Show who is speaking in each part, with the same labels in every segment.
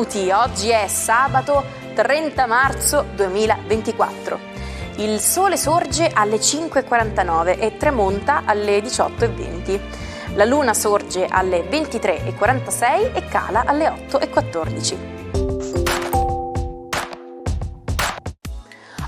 Speaker 1: benvenuti. Oggi è sabato 30 marzo 2024. Il sole sorge alle 5:49 e tramonta alle 18:20. La luna sorge alle 23:46 e cala alle 8:14.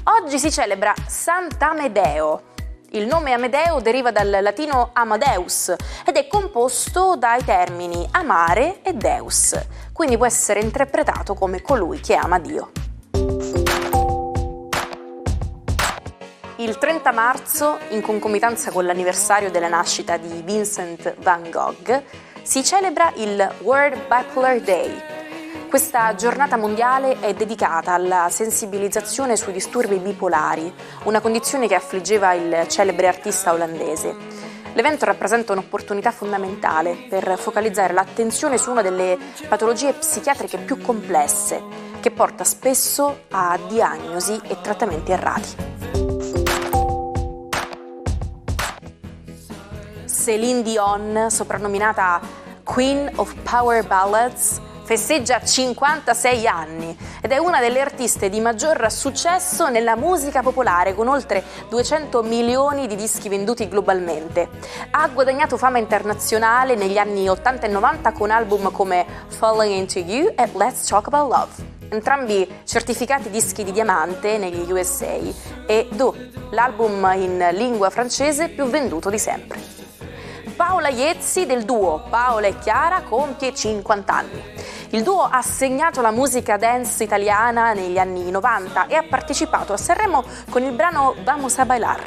Speaker 1: Oggi si celebra Sant'Amedeo. Il nome Amedeo deriva dal latino Amadeus ed è composto dai termini amare e Deus, quindi può essere interpretato come colui che ama Dio. Il 30 marzo, in concomitanza con l'anniversario della nascita di Vincent van Gogh, si celebra il World Bipolar Day. Questa giornata mondiale è dedicata alla sensibilizzazione sui disturbi bipolari, una condizione che affliggeva il celebre artista olandese. L'evento rappresenta un'opportunità fondamentale per focalizzare l'attenzione su una delle patologie psichiatriche più complesse, che porta spesso a diagnosi e trattamenti errati. Céline Dion, soprannominata Queen of Power Ballads, festeggia 56 anni ed è una delle artiste di maggior successo nella musica popolare, con oltre 200 milioni di dischi venduti globalmente. Ha guadagnato fama internazionale negli anni 80 e 90 con album come Falling Into You e Let's Talk About Love, entrambi certificati dischi di diamante negli USA, e Do, l'album in lingua francese più venduto di sempre. Paola Iezzi del duo Paola e Chiara compie 50 anni. Il duo ha segnato la musica dance italiana negli anni 90 e ha partecipato a Sanremo con il brano Vamos a Bailar.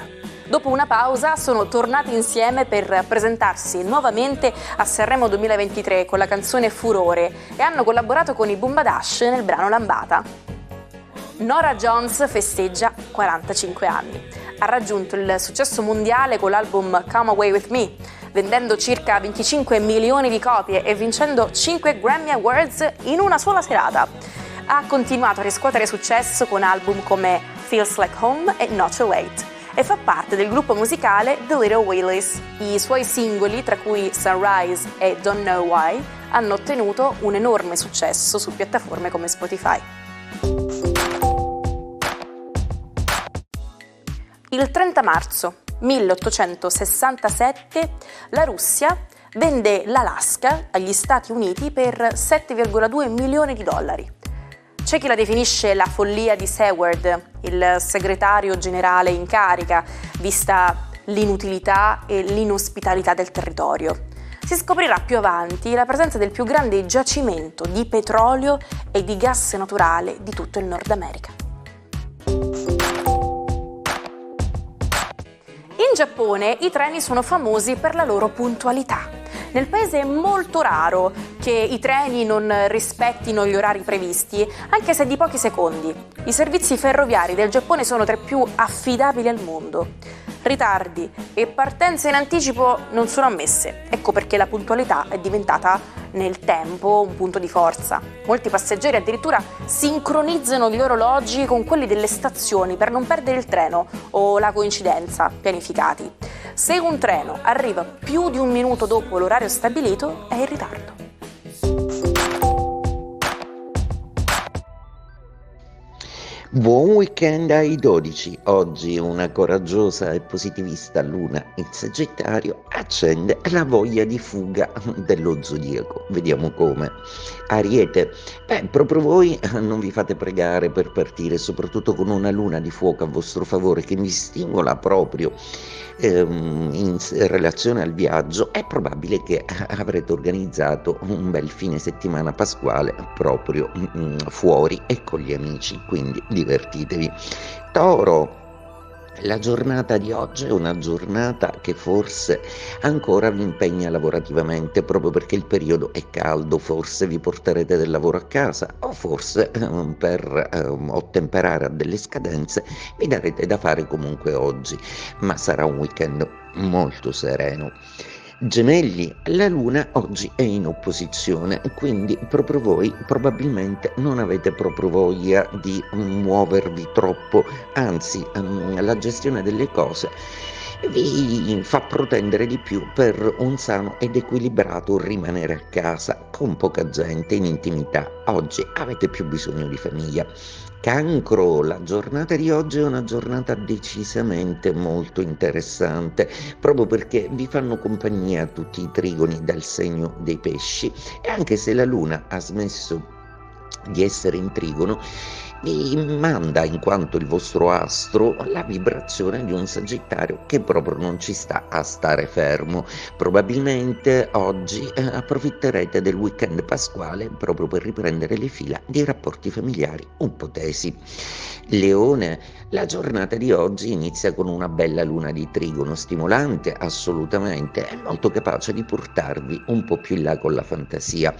Speaker 1: Dopo una pausa sono tornati insieme per presentarsi nuovamente a Sanremo 2023 con la canzone Furore e hanno collaborato con i Bumbadash nel brano Lambata. Norah Jones festeggia 45 anni. Ha raggiunto il successo mondiale con l'album Come Away With Me, vendendo circa 25 milioni di copie e vincendo 5 Grammy Awards in una sola serata. Ha continuato a riscuotere successo con album come Feels Like Home e Not Too Late e fa parte del gruppo musicale The Little Willies. I suoi singoli, tra cui Sunrise e Don't Know Why, hanno ottenuto un enorme successo su piattaforme come Spotify. Il 30 marzo 1867 la Russia vende l'Alaska agli Stati Uniti per 7,2 milioni di dollari. C'è chi la definisce la follia di Seward, il segretario generale in carica, vista l'inutilità e l'inospitalità del territorio. Si scoprirà più avanti la presenza del più grande giacimento di petrolio e di gas naturale di tutto il Nord America. In Giappone i treni sono famosi per la loro puntualità. Nel paese è molto raro che i treni non rispettino gli orari previsti, anche se di pochi secondi. I servizi ferroviari del Giappone sono tra i più affidabili al mondo. Ritardi e partenze in anticipo non sono ammesse. Ecco perché la puntualità è diventata nel tempo un punto di forza. Molti passeggeri addirittura sincronizzano gli orologi con quelli delle stazioni per non perdere il treno o la coincidenza pianificati. Se un treno arriva più di un minuto dopo l'orario stabilito, è in ritardo.
Speaker 2: Buon weekend ai 12. Oggi una coraggiosa e positivista luna in Sagittario accende la voglia di fuga dello zodiaco. Vediamo come. Ariete, proprio voi non vi fate pregare per partire, soprattutto con una luna di fuoco a vostro favore che vi stimola proprio in relazione al viaggio. È probabile che avrete organizzato un bel fine settimana pasquale proprio fuori e con gli amici, quindi divertitevi. Toro, la giornata di oggi è una giornata che forse ancora vi impegna lavorativamente, proprio perché il periodo è caldo. Forse vi porterete del lavoro a casa o forse per ottemperare a delle scadenze vi darete da fare comunque oggi, ma sarà un weekend molto sereno. Gemelli, la luna oggi è in opposizione, quindi proprio voi probabilmente non avete proprio voglia di muovervi troppo, anzi la gestione delle cose vi fa protendere di più per un sano ed equilibrato rimanere a casa con poca gente in intimità. Oggi avete più bisogno di famiglia. Cancro, la giornata di oggi è una giornata decisamente molto interessante, proprio perché vi fanno compagnia tutti i trigoni dal segno dei pesci, e anche se la luna ha smesso di essere in trigono, vi manda, in quanto il vostro astro, la vibrazione di un Sagittario che proprio non ci sta a stare fermo. Probabilmente oggi approfitterete del weekend pasquale proprio per riprendere le fila di rapporti familiari un po' tesi. Leone, la giornata di oggi inizia con una bella luna di trigono stimolante, assolutamente, è molto capace di portarvi un po' più in là con la fantasia.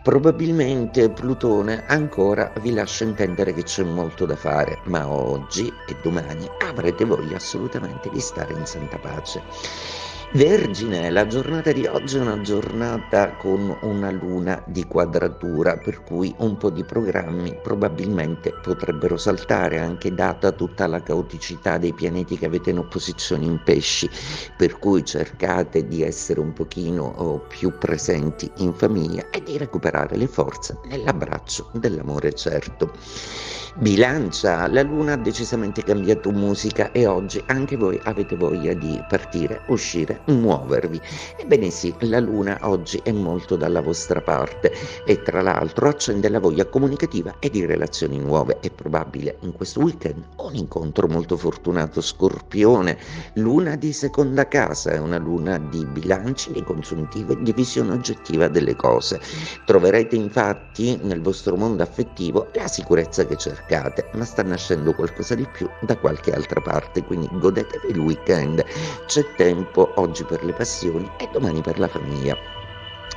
Speaker 2: Probabilmente Plutone ancora vi lascia intendere che c'è molto da fare, ma oggi e domani avrete voglia assolutamente di stare in santa pace. Vergine, la giornata di oggi è una giornata con una luna di quadratura, per cui un po' di programmi probabilmente potrebbero saltare, anche data tutta la caoticità dei pianeti che avete in opposizione in pesci, per cui cercate di essere un pochino più presenti in famiglia e di recuperare le forze nell'abbraccio dell'amore certo. Bilancia, la luna ha decisamente cambiato musica e oggi anche voi avete voglia di partire, uscire, muovervi. Ebbene sì, la luna oggi è molto dalla vostra parte e tra l'altro accende la voglia comunicativa e di relazioni nuove. È probabile in questo weekend un incontro molto fortunato. Scorpione, luna di seconda casa, è una luna di bilanci, di consuntivo e di visione oggettiva delle cose. Troverete infatti nel vostro mondo affettivo la sicurezza che cercate, ma sta nascendo qualcosa di più da qualche altra parte, quindi godetevi il weekend. C'è tempo oggi per le passioni e domani per la famiglia.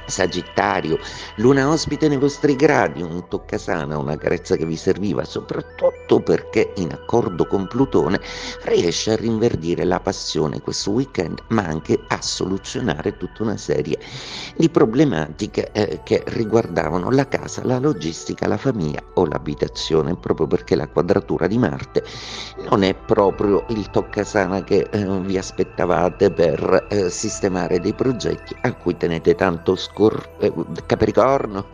Speaker 2: Sagittario, luna ospite nei vostri gradi, un toccasana, una carezza che vi serviva, soprattutto perché in accordo con Plutone riesce a rinverdire la passione questo weekend, ma anche a soluzionare tutta una serie di problematiche che riguardavano la casa, la logistica, la famiglia o l'abitazione, proprio perché la quadratura di Marte non è proprio il toccasana che vi aspettavate per sistemare dei progetti a cui tenete tanto Capricorno.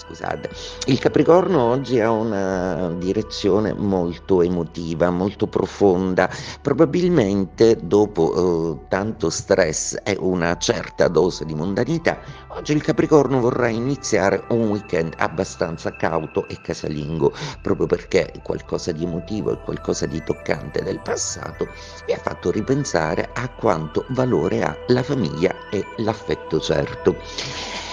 Speaker 2: Scusate, il Capricorno oggi ha una direzione molto emotiva, molto profonda, probabilmente dopo tanto stress e una certa dose di mondanità, oggi il Capricorno vorrà iniziare un weekend abbastanza cauto e casalingo, proprio perché qualcosa di emotivo e qualcosa di toccante del passato vi ha fatto ripensare a quanto valore ha la famiglia e l'affetto certo.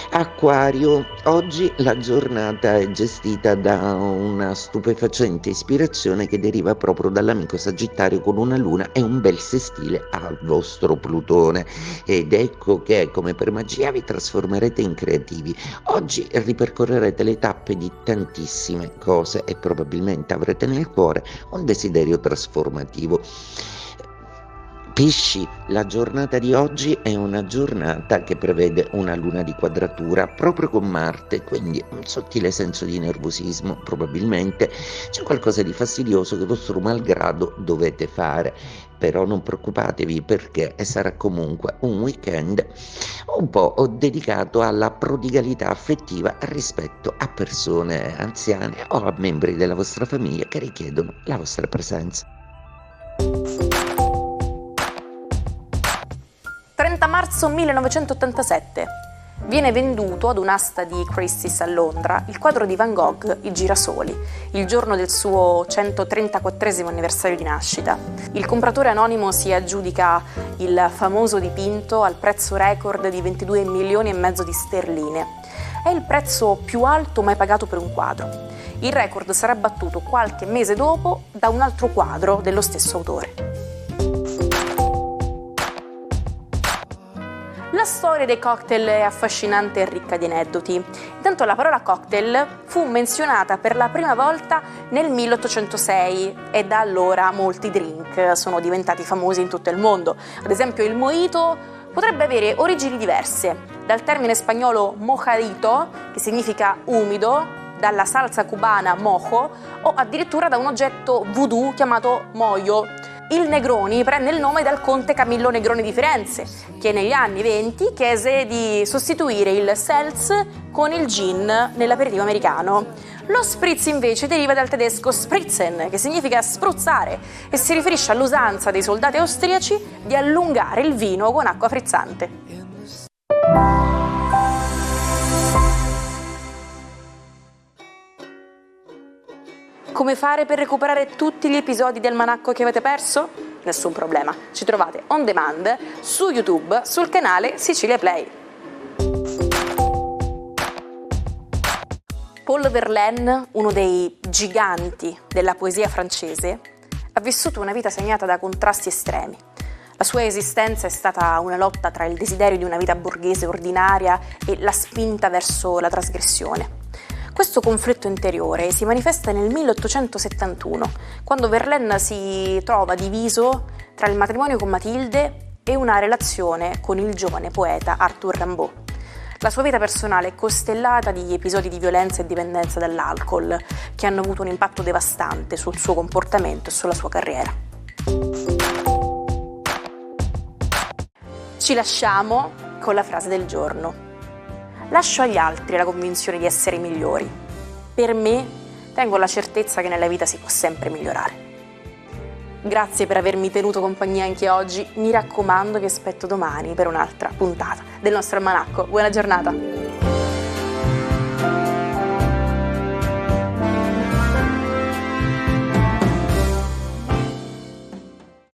Speaker 2: Acquario, oggi la giornata è gestita da una stupefacente ispirazione che deriva proprio dall'amico Sagittario con una luna e un bel sestile al vostro Plutone, ed ecco che come per magia vi trasformerete in creativi. Oggi ripercorrerete le tappe di tantissime cose e probabilmente avrete nel cuore un desiderio trasformativo. Pesci, la giornata di oggi è una giornata che prevede una luna di quadratura proprio con Marte, quindi un sottile senso di nervosismo, probabilmente c'è qualcosa di fastidioso che vostro malgrado dovete fare, però non preoccupatevi perché sarà comunque un weekend un po' dedicato alla prodigalità affettiva rispetto a persone anziane o a membri della vostra famiglia che richiedono la vostra presenza.
Speaker 1: 30 marzo 1987. Viene venduto ad un'asta di Christie's a Londra il quadro di Van Gogh, I girasoli, il giorno del suo 134esimo anniversario di nascita. Il compratore anonimo si aggiudica il famoso dipinto al prezzo record di 22 milioni e mezzo di sterline. È il prezzo più alto mai pagato per un quadro. Il record sarà battuto qualche mese dopo da un altro quadro dello stesso autore. La storia dei cocktail è affascinante e ricca di aneddoti. Intanto la parola cocktail fu menzionata per la prima volta nel 1806 e da allora molti drink sono diventati famosi in tutto il mondo. Ad esempio il mojito potrebbe avere origini diverse, dal termine spagnolo mojadito, che significa umido, dalla salsa cubana mojo o addirittura da un oggetto voodoo chiamato moyo. Il Negroni prende il nome dal conte Camillo Negroni di Firenze, che negli anni '20 chiese di sostituire il seltz con il gin nell'aperitivo americano. Lo spritz invece deriva dal tedesco spritzen, che significa spruzzare, e si riferisce all'usanza dei soldati austriaci di allungare il vino con acqua frizzante. Come fare per recuperare tutti gli episodi del Almanacco che avete perso? Nessun problema, ci trovate on demand su YouTube sul canale Sicilia Play. Paul Verlaine, uno dei giganti della poesia francese, ha vissuto una vita segnata da contrasti estremi. La sua esistenza è stata una lotta tra il desiderio di una vita borghese ordinaria e la spinta verso la trasgressione. Questo conflitto interiore si manifesta nel 1871, quando Verlaine si trova diviso tra il matrimonio con Matilde e una relazione con il giovane poeta Arthur Rimbaud. La sua vita personale è costellata di episodi di violenza e dipendenza dall'alcol che hanno avuto un impatto devastante sul suo comportamento e sulla sua carriera. Ci lasciamo con la frase del giorno. Lascio agli altri la convinzione di essere migliori. Per me, tengo la certezza che nella vita si può sempre migliorare. Grazie per avermi tenuto compagnia anche oggi. Mi raccomando, vi aspetto domani per un'altra puntata del nostro almanacco. Buona giornata!